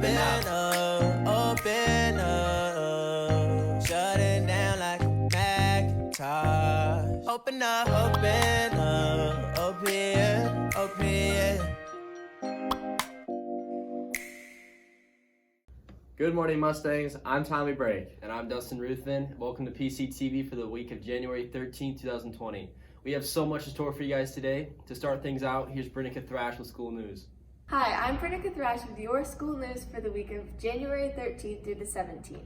open up, open up. Shut it down like a Macintosh. Open up, open here, open here. Good morning, Mustangs. I'm Tommy Brake. And I'm Dustin Ruthven. Welcome to PCTV for the week of January 13, 2020. We have so much in store for you guys today. To start things out, here's Brinica Thrash with school news. Hi, I'm Brinica Thrash with your school news for the week of January 13th through the 17th.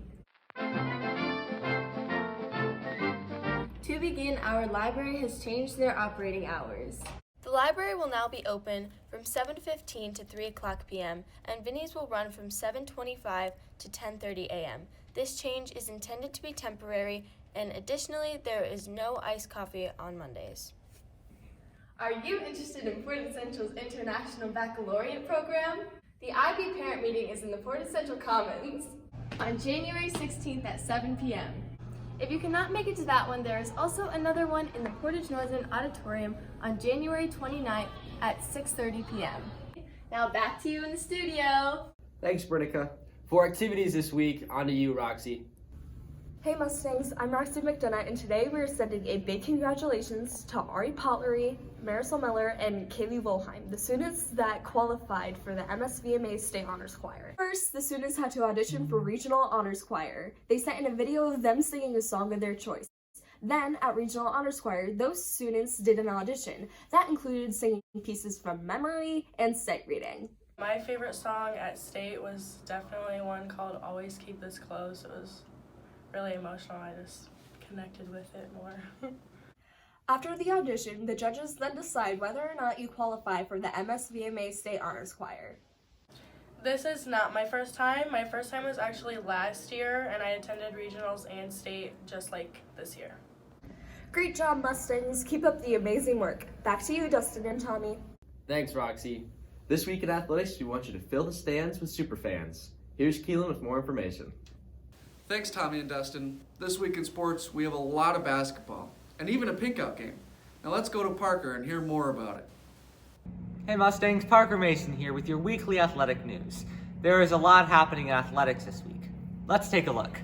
To begin, our library has changed their operating hours. The library will now be open from 7:15 to 3 o'clock p.m. and Vinnie's will run from 7:25 to 10:30 a.m. This change is intended to be temporary, and additionally, there is no iced coffee on Mondays. Are you interested in Portage Central's International Baccalaureate program? The IB parent meeting is in the Portage Central Commons on January 16th at 7 p.m. If you cannot make it to that one, there is also another one in the Portage Northern Auditorium on January 29th at 6:30 p.m. Now back to you in the studio. Thanks, Brinica. For activities this week, on to you, Roxy. Hey Mustangs, I'm Roxy McDonough, and today we're sending a big congratulations to Ari Pottery, Marisol Miller, and Kaylee Volheim, the students that qualified for the MSVMA State Honors Choir. First, the students had to audition for Regional Honors Choir. They sent in a video of them singing a song of their choice. Then, at Regional Honors Choir, those students did an audition. That included singing pieces from memory and sight reading. My favorite song at State was definitely one called Always Keep This Close. It was really emotional. I just connected with it more. After the audition, the judges then decide whether or not you qualify for the MSVMA State Honors Choir. This is not my first time. My first time was actually last year, and I attended regionals and state just like this year. Great job, Mustangs. Keep up the amazing work. Back to you, Dustin and Tommy. Thanks, Roxy. This week in athletics, we want you to fill the stands with superfans. Here's Keelan with more information. Thanks, Tommy and Dustin. This week in sports, we have a lot of basketball, and even a pink-out game. Now let's go to Parker and hear more about it. Hey Mustangs, Parker Mason here with your weekly athletic news. There is a lot happening in athletics this week. Let's take a look.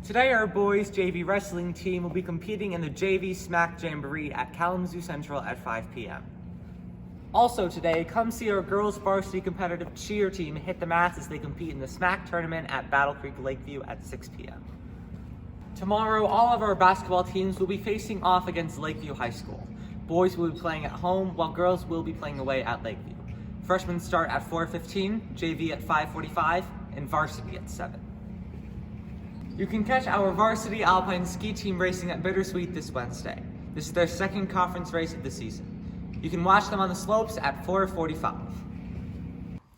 Today our boys JV wrestling team will be competing in the JV Smack Jamboree at Kalamazoo Central at 5 p.m. Also today, come see our girls varsity competitive cheer team hit the mats as they compete in the Smack tournament at Battle Creek Lakeview at 6 p.m. Tomorrow, all of our basketball teams will be facing off against Lakeview High School. Boys will be playing at home, while girls will be playing away at Lakeview. Freshmen start at 4:15, JV at 5:45, and varsity at 7. You can catch our varsity alpine ski team racing at Bittersweet this Wednesday. This is their second conference race of the season. You can watch them on the slopes at 4:45.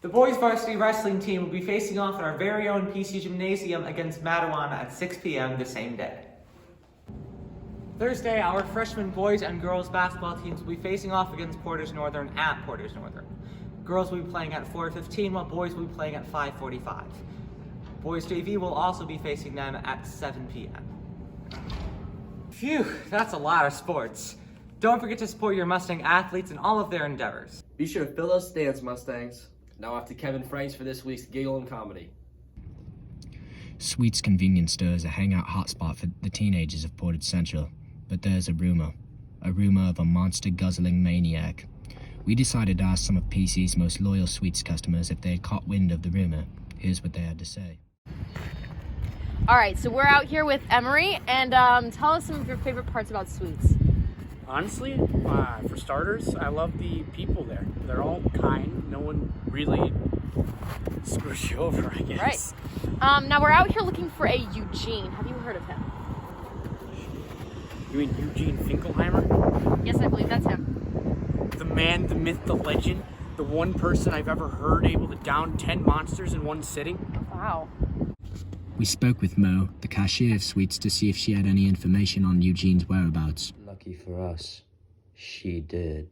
The boys varsity wrestling team will be facing off at our very own PC Gymnasium against Matawan at 6 p.m. the same day. Thursday, our freshman boys and girls basketball teams will be facing off against Portage Northern at Portage Northern. Girls will be playing at 4:15, while boys will be playing at 5:45. Boys JV will also be facing them at 7 p.m. Phew, that's a lot of sports. Don't forget to support your Mustang athletes in all of their endeavors. Be sure to fill those stands, Mustangs. Now off to Kevin Franks for this week's Giggle and Comedy. Sweet's convenience store is a hangout hotspot for the teenagers of Portage Central, but there's a rumor of a monster-guzzling maniac. We decided to ask some of PC's most loyal Sweets customers if they had caught wind of the rumor. Here's what they had to say. All right, so we're out here with Emery, and tell us some of your favorite parts about Sweets. Honestly, for starters, I love the people there. They're all kind. No one really screws you over, I guess. Right. Now we're out here looking for a Eugene. Have you heard of him? You mean Eugene Finkelheimer? Yes, I believe that's him. The man, the myth, the legend, the one person I've ever heard able to down 10 monsters in one sitting. Wow. We spoke with Mo, the cashier of Sweets, to see if she had any information on Eugene's whereabouts. Lucky for us, she did.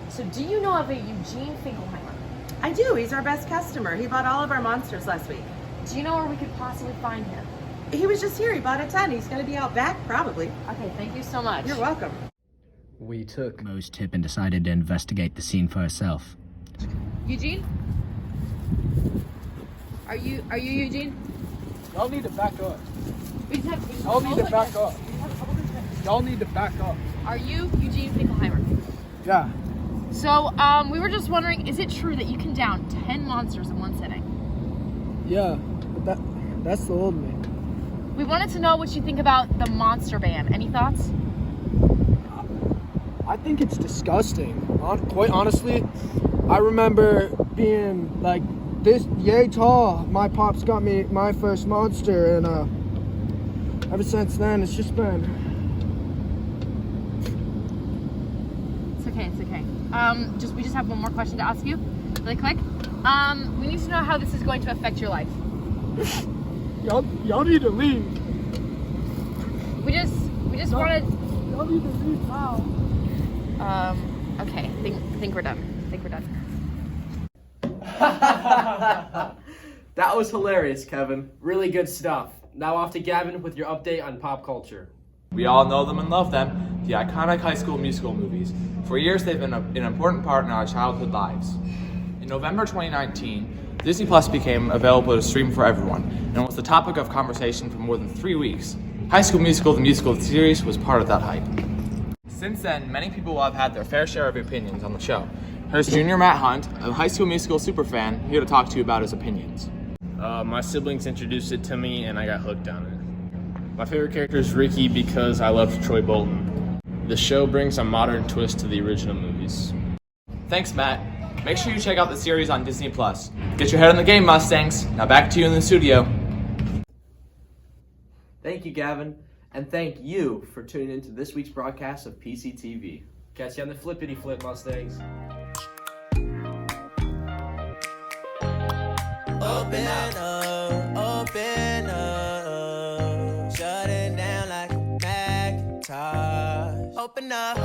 So do you know of a Eugene Finkelheimer? I do. He's our best customer. He bought all of our monsters last week. Do you know where we could possibly find him? He was just here. He bought a ton. He's going to be out back, probably. Okay, thank you so much. You're welcome. We took Mo's tip and decided to investigate the scene for herself. Eugene? Are you Eugene? Y'all need to back up. We just have, Y'all need to back up. Y'all need to back up. Are you Eugene Finkelheimer? Yeah. So, we were just wondering, is it true that you can down 10 monsters in one sitting? Yeah, but that's the old me. We wanted to know what you think about the monster ban. Any thoughts? I think it's disgusting. Quite honestly, I remember being like this yay tall. My pops got me my first monster, and ever since then, it's just been. It's okay. We just have one more question to ask you, really quick. We need to know how this is going to affect your life. Y'all need to leave. We just wanted. Y'all need to leave now. Okay. Think we're done. That was hilarious, Kevin. Really good stuff. Now off to Gavin with your update on pop culture. We all know them and love them, the iconic High School Musical movies. For years, they've been an important part in our childhood lives. In November 2019, Disney Plus became available to stream for everyone, and was the topic of conversation for more than 3 weeks. High School Musical, the musical series, was part of that hype. Since then, many people will have had their fair share of opinions on the show. Here's Junior Matt Hunt, a High School Musical superfan, here to talk to you about his opinions. My siblings introduced it to me and I got hooked on it. My favorite character is Ricky because I love Troy Bolton. The show brings a modern twist to the original movies. Thanks, Matt. Make sure you check out the series on Disney Plus. Get your head in the game, Mustangs. Now back to you in the studio. Thank you, Gavin, and thank you for tuning in to this week's broadcast of PCTV. Catch you on the flippity flip, Mustangs. Open up, shut it down like a Macintosh. Open up.